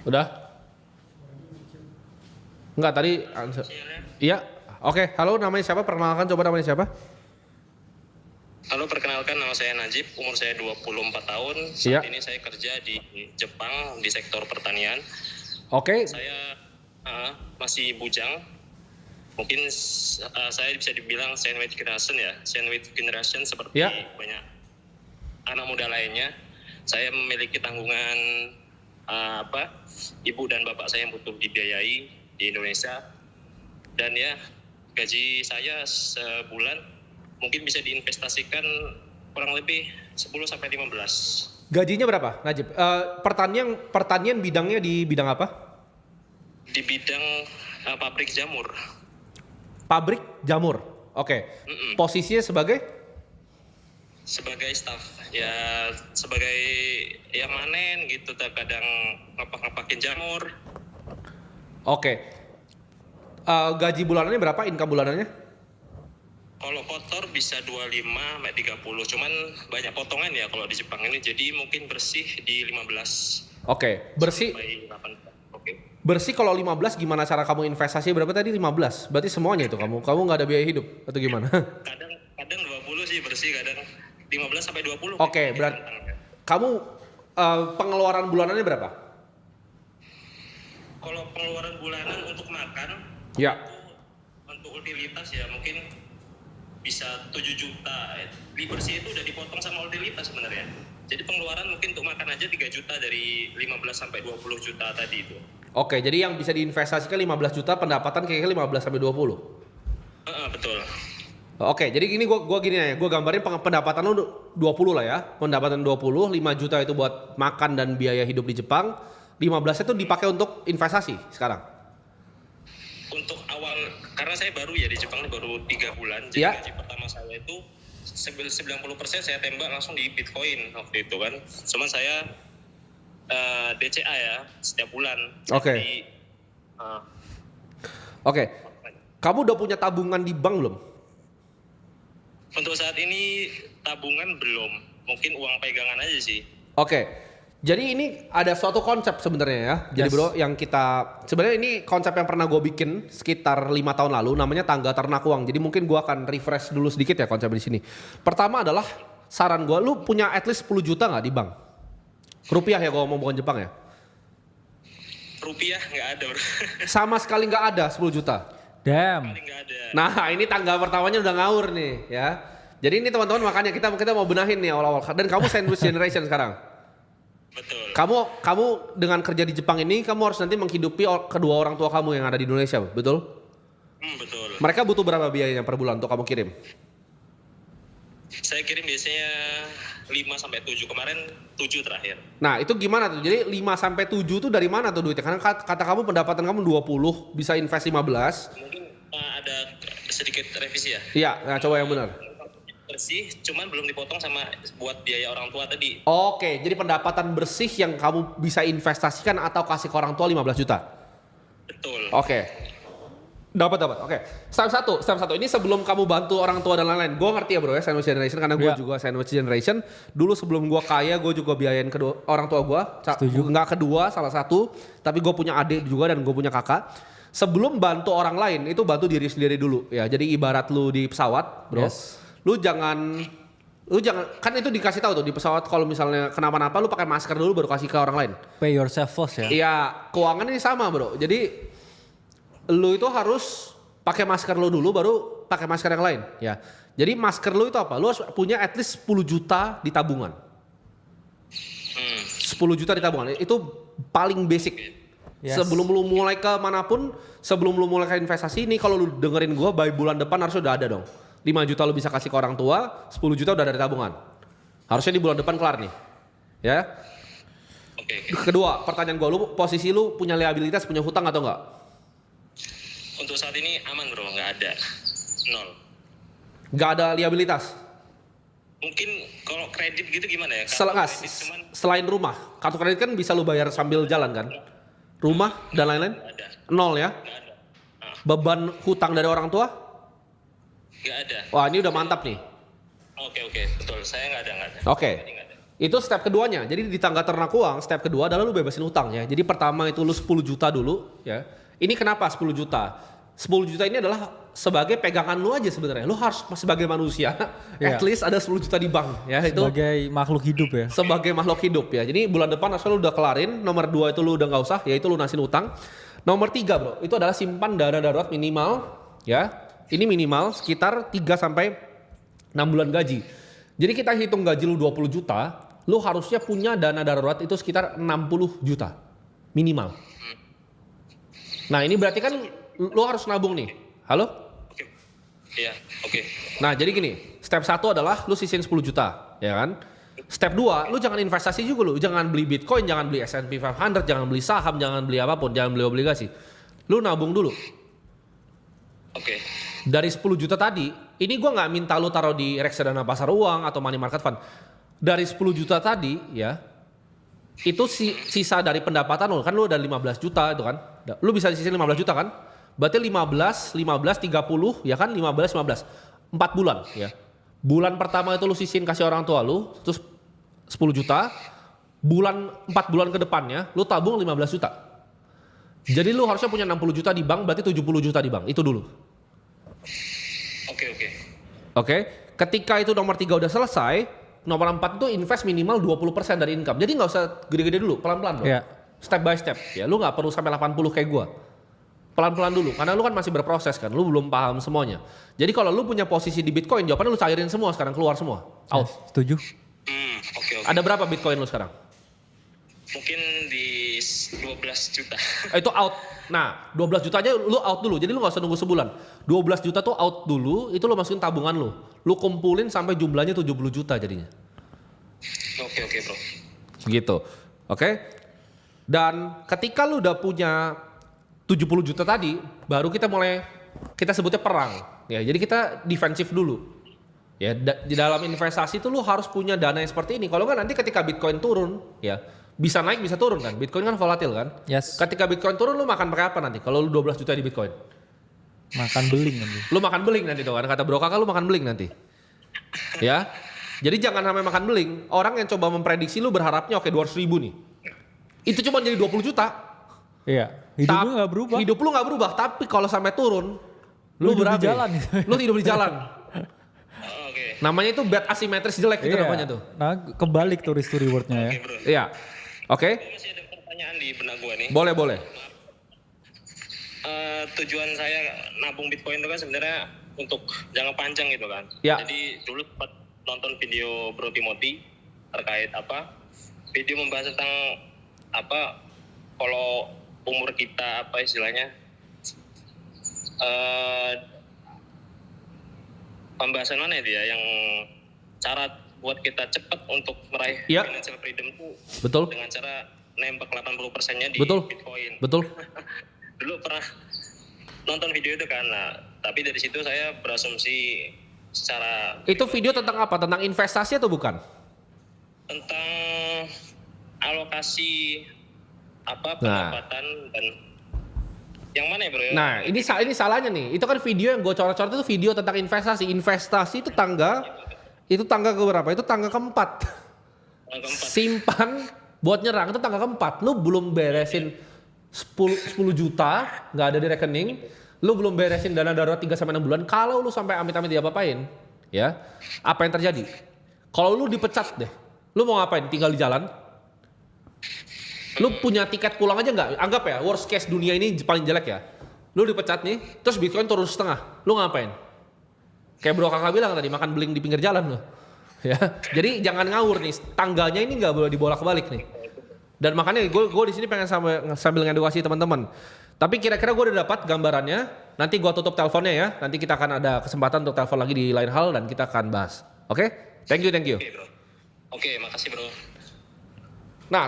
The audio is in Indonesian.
Udah? Enggak tadi. Iya. Oke, halo namanya siapa? Perkenalkan coba namanya siapa? Halo, perkenalkan nama saya Najib, umur saya 24 tahun. Iya. Saat ini saya kerja di Jepang di sektor pertanian. Oke. Saya masih bujang. Mungkin saya bisa dibilang sandwich generation ya. Sandwich generation seperti Iya. banyak anak muda lainnya. Saya memiliki tanggungan ibu dan bapak saya yang butuh dibiayai di Indonesia. Dan ya, gaji saya sebulan mungkin bisa diinvestasikan kurang lebih 10-15. Gajinya berapa, Najib? Pertanian bidangnya di bidang apa? Di bidang pabrik jamur. Pabrik jamur. Oke. Posisinya sebagai? Sebagai staff, ya sebagai yang manen gitu, terkadang ngepak-ngepakin jamur. Oke. Gaji bulanannya berapa? Income bulanannya? Kalau kotor bisa 25-30, cuman banyak potongan ya kalau di Jepang ini, jadi mungkin bersih di 15. Oke. Bersih. Sampai 8. Oke. Bersih kalau 15 gimana cara kamu investasi berapa tadi 15? Berarti semuanya itu kamu nggak ada biaya hidup atau gimana? Kadang 20 sih bersih, kadang 15-20. Oke, berarti kamu pengeluaran bulanannya berapa? Kalau pengeluaran bulanan untuk makan, Ya. untuk utilitas ya mungkin bisa 7 juta. Bersih itu udah dipotong sama utilitas sebenarnya. Jadi pengeluaran mungkin untuk makan aja 3 juta dari 15-20 juta tadi itu. Oke, jadi yang bisa diinvestasikan 15 juta, pendapatan kayaknya 15 sampai 20. Betul. Oke, jadi gini gua gini aja, gua gambarin pendapatan lu 20 lah ya. Pendapatan 20, 5 juta itu buat makan dan biaya hidup di Jepang. 15 itu dipakai untuk investasi sekarang. Untuk awal, karena saya baru ya di Jepang, baru 3 bulan. Jadi gaji pertama saya itu 90% saya tembak langsung di Bitcoin waktu itu kan. Cuman saya DCA ya setiap bulan. Oke. Jadi, Oke. Kamu udah punya tabungan di bank belum? untuk saat ini tabungan belum, mungkin uang pegangan aja sih. Oke. Jadi ini ada suatu konsep sebenarnya ya. Jadi bro, yang kita sebenarnya ini konsep yang pernah gue bikin sekitar 5 tahun lalu, namanya tangga ternak uang. Jadi mungkin gue akan refresh dulu sedikit ya konsep di sini. Pertama adalah saran gue, lu punya at least 10 juta nggak di bank? Rupiah ya, gue ngomong bukan Jepang ya. Rupiah nggak ada bro. Sama sekali nggak ada 10 juta. Damn. Nggak ada. Nah ini tangga pertamanya udah ngawur nih ya. Jadi ini teman-teman makanya kita mau benahin nih awal-awal. Dan kamu sandwich generation sekarang. Betul. Kamu dengan kerja di Jepang ini, kamu harus nanti menghidupi kedua orang tua kamu yang ada di Indonesia, betul? Betul. Mereka butuh berapa biayanya per bulan untuk kamu kirim? Saya kirim biasanya 5-7, kemarin 7 terakhir. Nah itu gimana tuh? Jadi 5-7 tuh dari mana tuh duitnya? Karena kata kamu pendapatan kamu 20, bisa invest 15. Mungkin ada sedikit revisi ya. Iya, nah coba yang benar. Bersih, cuman belum dipotong sama buat biaya orang tua tadi. Oke, jadi pendapatan bersih yang kamu bisa investasikan atau kasih ke orang tua 15 juta. Betul. Oke. Dapat. Oke. Step satu. Ini sebelum kamu bantu orang tua dan lain-lain. Gue ngerti ya bro ya, sandwich generation karena gue juga sandwich generation. Dulu sebelum gue kaya, gue juga biayain kedua orang tua gue. Setuju. Nggak kedua, salah satu. Tapi gue punya adik juga dan gue punya kakak. Sebelum bantu orang lain, itu bantu diri sendiri dulu ya. Jadi ibarat lu di pesawat, bro. Yes. Lu jangan kan itu dikasih tahu tuh di pesawat kalau misalnya kenapa-napa lu pakai masker dulu baru kasih ke orang lain. Pay yourself first ya. Iya, keuangan ini sama bro. Jadi lu itu harus pakai masker lu dulu baru pakai masker yang lain ya. Jadi masker lu itu apa? Lu harus punya at least 10 juta di tabungan. 10 juta di tabungan itu paling basic. Yes. Sebelum lu mulai ke manapun, sebelum lu mulai ke investasi ini, kalau lu dengerin gua by bulan depan harus udah ada dong. 5 juta lu bisa kasih ke orang tua, 10 juta udah dari tabungan. Harusnya di bulan depan kelar nih. Ya. Oke. Kedua, pertanyaan gua, lu posisi lu punya liabilitas, punya hutang atau enggak? Untuk saat ini aman bro, nggak ada. 0. Nggak ada liabilitas? Mungkin kalau kredit gitu gimana ya? Selain rumah, kartu kredit kan bisa lu bayar sambil jalan kan? Rumah dan lain-lain? Nggak ada. 0 ya? Nggak ada. Beban hutang dari orang tua? Nggak ada. Wah ini udah mantap nih. Oke, betul. Saya nggak ada. Oke. Jadi nggak ada. Itu step keduanya. Jadi di tangga ternak uang, step kedua adalah lu bebasin utang ya. Jadi pertama itu lu 10 juta dulu ya. Ini kenapa 10 juta? 10 juta ini adalah sebagai pegangan lu aja sebenarnya. Lu harus sebagai manusia at least ada 10 juta di bank ya. Itu sebagai makhluk hidup ya. sebagai makhluk hidup ya. Jadi bulan depan asal lu udah kelarin. Nomor 2 itu lu udah nggak usah, yaitu lunasin utang. Nomor 3 bro, itu adalah simpan dana darurat minimal ya. Ini minimal sekitar 3 sampai 6 bulan gaji. Jadi kita hitung gaji lu 20 juta, lu harusnya punya dana darurat itu sekitar 60 juta minimal. Nah ini berarti kan lu harus nabung nih. Halo? Oke. Iya, oke. Nah jadi gini, step 1 adalah lu sisihin 10 juta, ya kan? Step 2, lu jangan investasi juga lu. Jangan beli Bitcoin, jangan beli S&P 500, jangan beli saham, jangan beli apapun, jangan beli obligasi. Lu nabung dulu. Oke. Dari 10 juta tadi, ini gua nggak minta lu taruh di reksadana pasar uang atau money market fund. Dari 10 juta tadi ya, itu sisa dari pendapatan lu, kan lu udah 15 juta itu kan. Lu bisa sisihin 15 juta kan? Berarti 15, 30 ya kan 15. 4 bulan ya. Bulan pertama itu lu sisihin kasih orang tua lu, terus 10 juta. 4 bulan ke depannya lu tabung 15 juta. Jadi lu harusnya punya 60 juta di bank, berarti 70 juta di bank. Itu dulu. Oke. Ketika itu nomor 3 udah selesai, nomor 4 itu invest minimal 20% dari income. Jadi nggak usah gede-gede dulu, pelan-pelan bro. Iya. Step by step ya. Lu nggak perlu sampai 80 kayak gua. Pelan-pelan dulu, karena lu kan masih berproses kan, lu belum paham semuanya. Jadi kalau lu punya posisi di Bitcoin, jawabannya lu cairin semua sekarang, keluar semua. Out. Setuju. Oke. Ada berapa Bitcoin lu sekarang? Mungkin di 12 juta. Itu out. Nah, 12 juta aja lu out dulu. Jadi lu gak usah nunggu sebulan. 12 juta tuh out dulu, itu lu masukin tabungan lu. Lu kumpulin sampai jumlahnya 70 juta jadinya. Oke bro. Gitu. Oke. Dan ketika lu udah punya 70 juta tadi, baru kita sebutnya perang. Ya, jadi kita defensif dulu. Ya, di dalam investasi itu lu harus punya dana yang seperti ini. Kalau nggak nanti ketika Bitcoin turun, ya bisa naik bisa turun kan. Bitcoin kan volatil kan. Yes. Ketika Bitcoin turun lu makan pakai apa nanti? Kalau lu 12 juta di Bitcoin, Makan beling nanti. lu makan beling nanti tuh kan. Kata Bro Kakak lu makan beling nanti. Ya. Jadi jangan sampai makan beling. Orang yang coba memprediksi lu berharapnya oke 200 ribu nih. Itu cuma jadi 20 juta. Iya. Hidup lu nggak berubah. Hidup lu nggak berubah, tapi kalau sampai turun, lu hidup berabe. di jalan. Lu hidup di jalan. Oke. Namanya itu bad asimetris jelek gitu Iya. namanya tuh. Nah, kebalik tuh risk to rewardnya ya. Oke bro. Iya. Oke. Masih ada pertanyaan di benak gua nih. Boleh. Tujuan saya nabung Bitcoin itu kan sebenarnya untuk jangka panjang gitu kan. Ya. Jadi dulu sempat nonton video Bro Timothy terkait video membahas tentang kalau umur kita istilahnya pembahasan mana itu ya yang cara buat kita cepat untuk meraih financial freedom tuh Betul. dengan cara nembak 80%-nya di Betul. Bitcoin. Betul. Dulu pernah nonton video itu kan, tapi dari situ saya berasumsi secara Itu video tentang apa? Tentang investasi atau bukan? tentang alokasi pendapatan dan yang mana ya bro? Nah, ini salahnya nih. Itu kan video yang gue coret-coret itu video tentang investasi. Investasi itu tangga ke berapa? Itu tangga keempat. Simpan buat nyerang itu tangga keempat. Lu belum beresin 10 juta nggak ada di rekening. Lu belum beresin dana darurat 3 sampai 6 bulan. Kalau lu sampai amit-amit diapa-apain, ya. Apa yang terjadi? Kalau lu dipecat deh. Lu mau ngapain? Tinggal di jalan? Lu punya tiket pulang aja nggak? Anggap ya, worst case dunia ini paling jelek ya. Lu dipecat nih, terus Bitcoin turun setengah. Lu ngapain? Kayak Bro Kakak bilang tadi, makan beling di pinggir jalan lo. Ya, jadi jangan ngawur nih. Tangganya ini nggak boleh dibolak-balik nih. Dan makanya gue di sini pengen sambil ngedukasi teman-teman. Tapi kira-kira gue udah dapat gambarannya. Nanti gue tutup teleponnya ya. Nanti kita akan ada kesempatan untuk telepon lagi di lain hal dan kita akan bahas. Oke? Thank you. Oke, makasih bro. Nah,